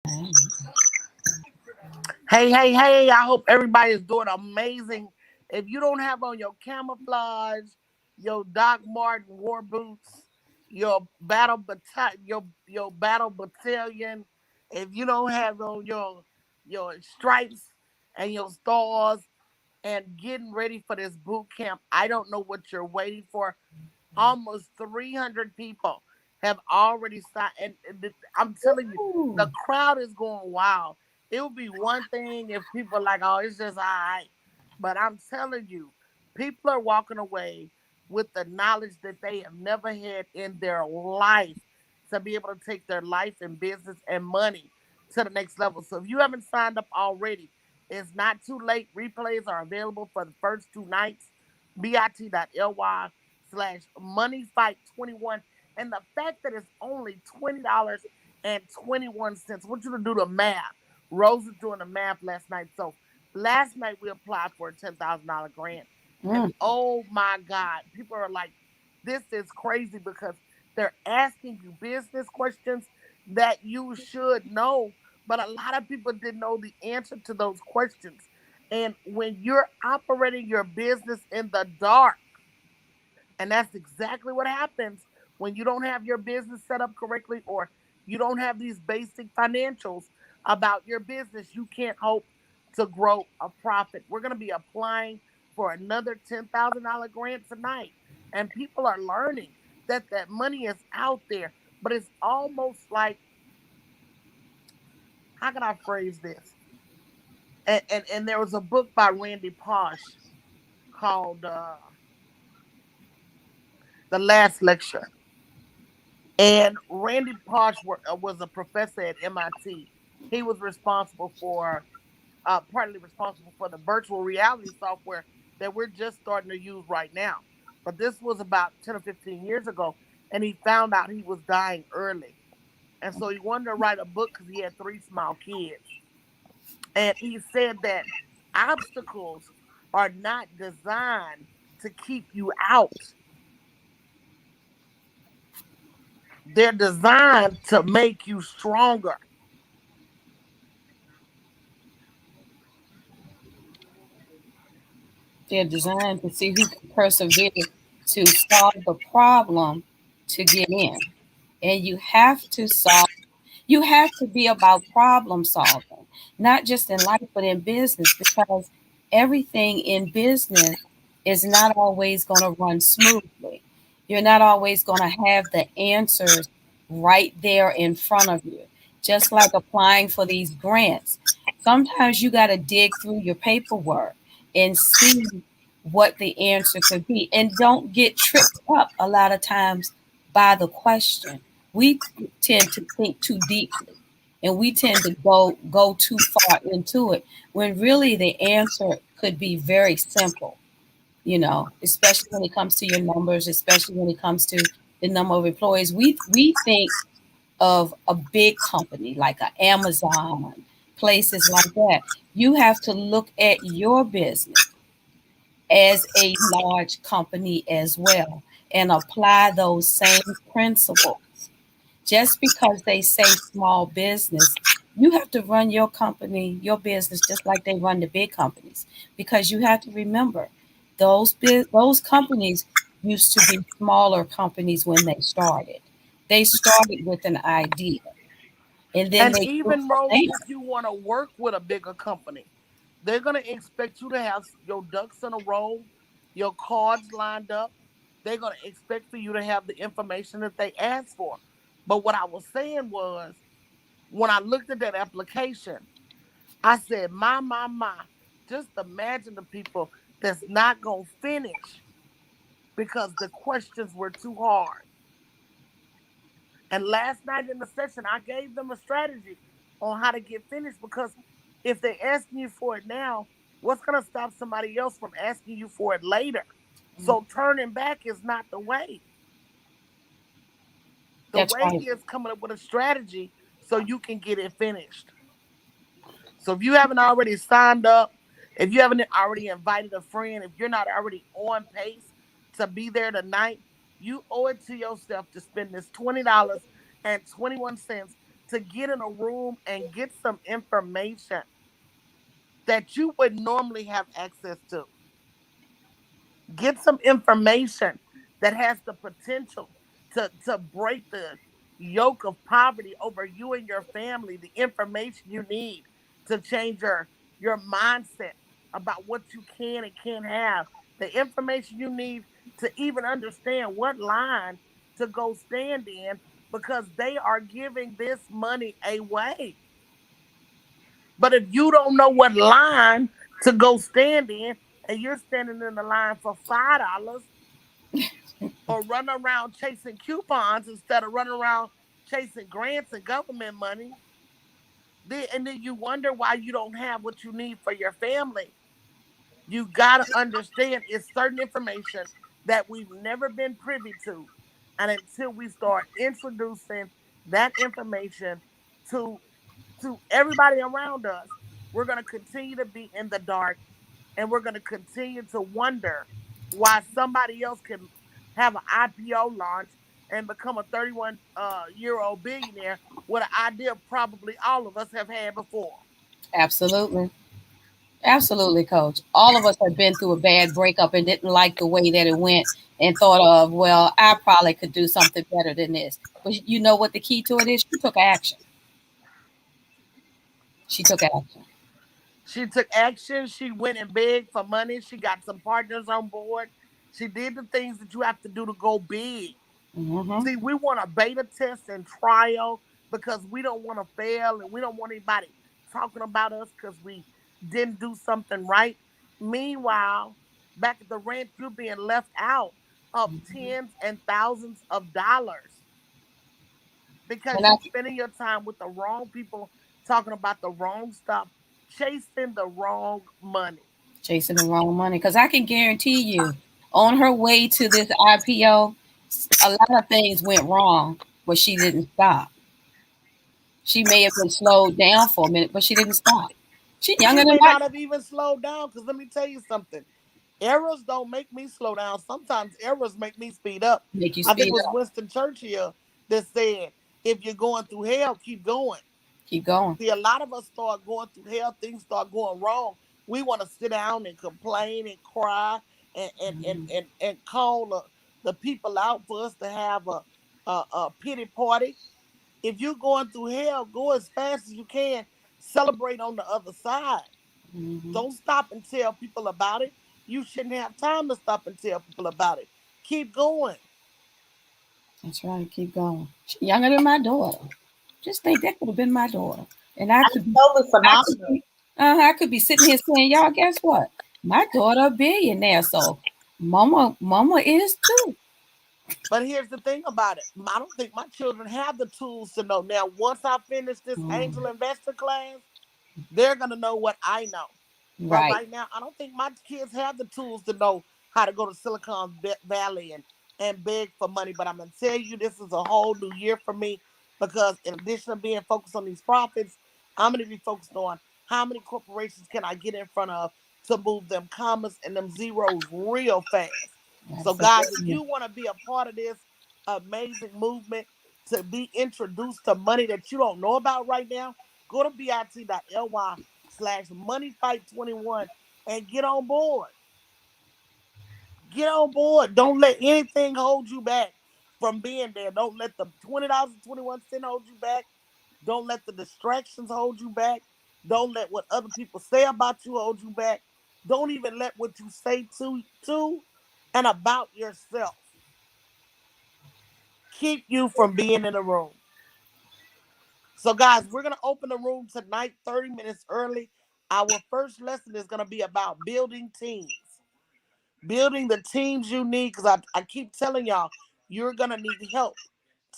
Hey, hey, hey, I hope everybody is doing amazing. If you don't have on your camouflage, your Doc Martin war boots, your battle battalion, if you don't have on your stripes and your stars and getting ready for this boot camp, I don't know what you're waiting for. Almost 300 people have already signed. And I'm telling you, the Ooh. crowd is going wild. It would be one thing if people are like, oh, it's just all right. But I'm telling you, people are walking away with the knowledge that they have never had in their life to be able to take their life and business and money to the next level. So if you haven't signed up already, it's not too late. Replays are available for the first two nights. bit.ly money fight 21. And the fact that it's only $20.21. I want you to do the math. Rose was doing the math last night. So last night we applied for a $10,000 grant. And Mm. oh my God, people are like, this is crazy because they're asking you business questions that you should know. But a lot of people didn't know the answer to those questions. And when you're operating your business in the dark, and that's exactly what happens when you don't have your business set up correctly or you don't have these basic financials about your business. You can't hope to grow a profit. We're going to be applying for another $10,000 grant tonight. And people are learning that that money is out there. But it's almost like, how can I phrase this? And there was a book by Randy Posh called The Last Lecture. And Randy Posh was a professor at MIT. He was responsible for, partly responsible for the virtual reality software that we're just starting to use right now. But this was about 10 or 15 years ago, and he found out he was dying early. And so he wanted to write a book because he had three small kids. And he said that obstacles are not designed to keep you out, they're designed to make you stronger. They're designed to see who can persevere to solve the problem to get in. And you have to solve, you have to be about problem solving, not just in life, but in business, because everything in business is not always going to run smoothly. You're not always going to have the answers right there in front of you. Just like applying for these grants, sometimes you got to dig through your paperwork and see what the answer could be. And don't get tripped up a lot of times by the question. We tend to think too deeply and we tend to go too far into it when really the answer could be very simple, especially when it comes to your numbers, especially when it comes to the number of employees. We think of a big company like a Amazon, places like that. You have to look at your business as a large company as well and apply those same principles. Just because they say small business, you have to run your company, your business, just like they run the big companies. Because you have to remember, those companies used to be smaller companies when they started. They started with an idea, and then And they grew even from Rose, if there. you want to work with a bigger company, they're gonna expect you to have your ducks in a row, your cards lined up. They're gonna expect for you to have the information that they ask for. But what I was saying was, when I looked at that application, I said, my, just imagine the people that's not gonna finish because the questions were too hard. And last night in the session, I gave them a strategy on how to get finished because if they're asking you for it now, what's going to stop somebody else from asking you for it later? So turning back is not the way. The That's way right. is coming up with a strategy so you can get it finished. So if you haven't already signed up, if you haven't already invited a friend, if you're not already on pace to be there tonight, you owe it to yourself to spend this $20.21 to get in a room and get some information that you would normally have access to. Get some information that has the potential to break the yoke of poverty over you and your family, the information you need to change your mindset about what you can and can't have, the information you need to even understand what line to go stand in, because they are giving this money away. But if you don't know what line to go stand in, and you're standing in the line for $5, or run around chasing coupons instead of running around chasing grants and government money, and then you wonder why you don't have what you need for your family. You got to understand it's certain information that we've never been privy to. And until we start introducing that information to everybody around us, we're going to continue to be in the dark, and we're going to continue to wonder why somebody else can have an IPO launch and become a 31 year old billionaire with an idea probably all of us have had before. Absolutely. Absolutely, coach. All of us have been through a bad breakup and didn't like the way that it went and thought of, well, I probably could do something better than this. But you know what the key to it is? She took action. She took action. She took action. She went and begged for money. She got some partners on board. She did the things that you have to do to go big. Hmm. See, we want a beta test and trial because we don't want to fail, and we don't want anybody talking about us because we didn't do something right. Meanwhile, back at the ranch, you're being left out of tens and thousands of dollars And because I you're spending your time with the wrong people, talking about the wrong stuff, chasing the wrong money. chasing the wrong money because I can guarantee you, on her way to this IPO, a lot of things went wrong, but she didn't stop. She may have been slowed down for a minute, but she didn't stop. She's She younger than may my not have even slowed down because let me tell you something. Errors don't make me slow down. Sometimes errors make me speed up. make you I think it speed was up. Winston Churchill that said, if you're going through hell, keep going. Keep going. See, a lot of us start going through hell, things start going wrong. We want to sit down and complain and cry and call the people out for us to have a pity party. If you're going through hell, go as fast as you can. Celebrate on the other side. Hmm. Don't stop and tell people about it. You shouldn't have time to stop and tell people about it. Keep going. That's right. Keep going. She's younger than my daughter. Just think that could have been my daughter, and I That's could be, totally I could phenomenal. be, I could be sitting here saying, y'all, guess what? My daughter a billionaire, so mama is too. But here's the thing about it. I don't think my children have the tools to know. Now, once I finish this angel Mm, investor class, they're going to know what I know. But right. right now, I don't think my kids have the tools to know how to go to Silicon Valley and beg for money. But I'm going to tell you, this is a whole new year for me because in addition to being focused on these profits, I'm going to be focused on how many corporations can I get in front of to move them commas and them zeros real fast. So, guys, if Absolutely. you want to be a part of this amazing movement to be introduced to money that you don't know about right now, go to bit.ly/moneyfight21 and get on board. Get on board. Don't let anything hold you back from being there. Don't let the $20.21 hold you back. Don't let the distractions hold you back. Don't let what other people say about you hold you back. Don't even let what you say to and about yourself keep you from being in the room. So, guys, we're going to open the room tonight 30 minutes early. Our first lesson is going to be about building teams, building the teams you need. Because I keep telling y'all, you're going to need help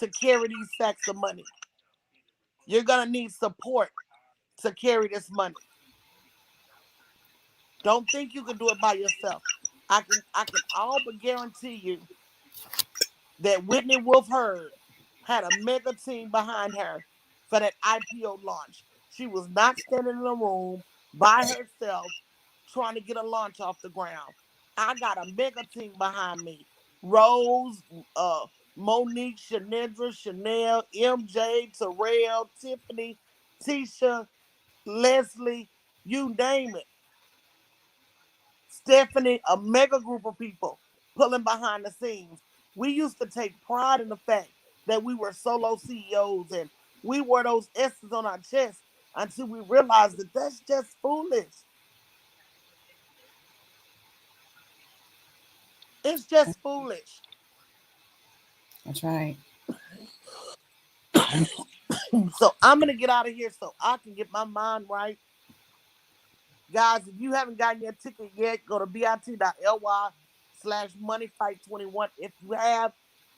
to carry these sacks of money. You're going to need support to carry this money. Don't think you can do it by yourself. I can all but guarantee you that Whitney Wolf Herd had a mega team behind her for that IPO launch. She was not standing in a room by herself trying to get a launch off the ground. I got a mega team behind me. Rose, uh, Monique, Shanendra, Chanel, MJ, Terrell, Tiffany, Tisha, Leslie, you name it. Stephanie, a mega group of people pulling behind the scenes. We used to take pride in the fact that we were solo CEOs and we wore those S's on our chest until we realized that that's just foolish. It's just foolish. That's right. So I'm going to get out of here so I can get my mind right. Guys, if you haven't gotten your ticket yet, go to bit.ly/moneyfight21. If you have,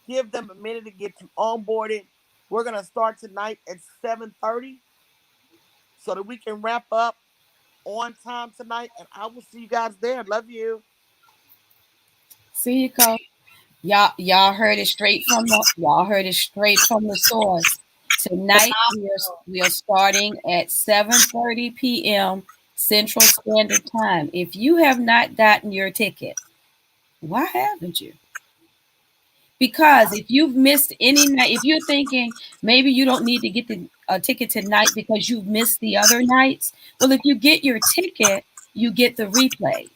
give them a minute to get you onboarded. We're going to start tonight at 7:30 so that we can wrap up on time tonight. And I will see you guys there. Love you. See you, Coach. Y'all heard it straight from the source. Tonight we are starting at 7:30 p.m. Central Standard Time. If you have not gotten your ticket, why haven't you? Because if you've missed any night, if you're thinking maybe you don't need to get a ticket tonight because you've missed the other nights, well, if you get your ticket, you get the replays.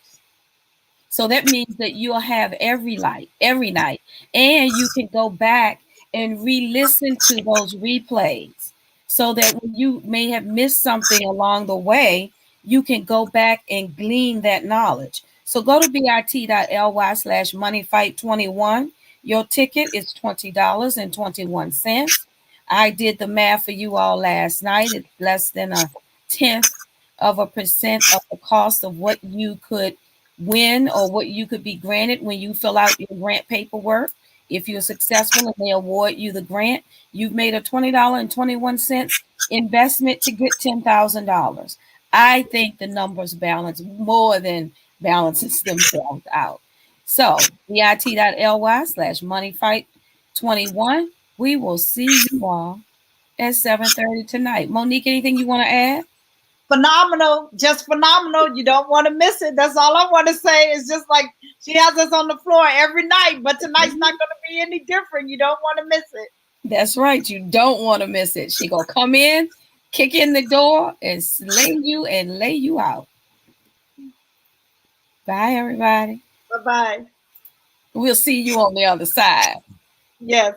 So that means that you'll have every night, and you can go back and re-listen to those replays so that when you may have missed something along the way, you can go back and glean that knowledge. So go to bit.ly/moneyfight21. Your ticket is $20.21. I did the math for you all last night. It's less than 1/10% of the cost of what you could win or what you could be granted when you fill out your grant paperwork. If you're successful and they award you the grant, you've made a $20.21 investment to get $10,000. I think the numbers balance more than balances themselves out. So bit.ly/moneyfight21. We will see you all at 7:30 tonight. Monique, anything you want to add? Phenomenal, just phenomenal. You don't want to miss it. That's all I want to say. It's just like she has us on the floor every night, but tonight's not going to be any different. You don't want to miss it. That's right. You don't want to miss it. She gonna come in, kick in the door, and slay you and lay you out. Bye, everybody. Bye-bye. We'll see you on the other side. Yes.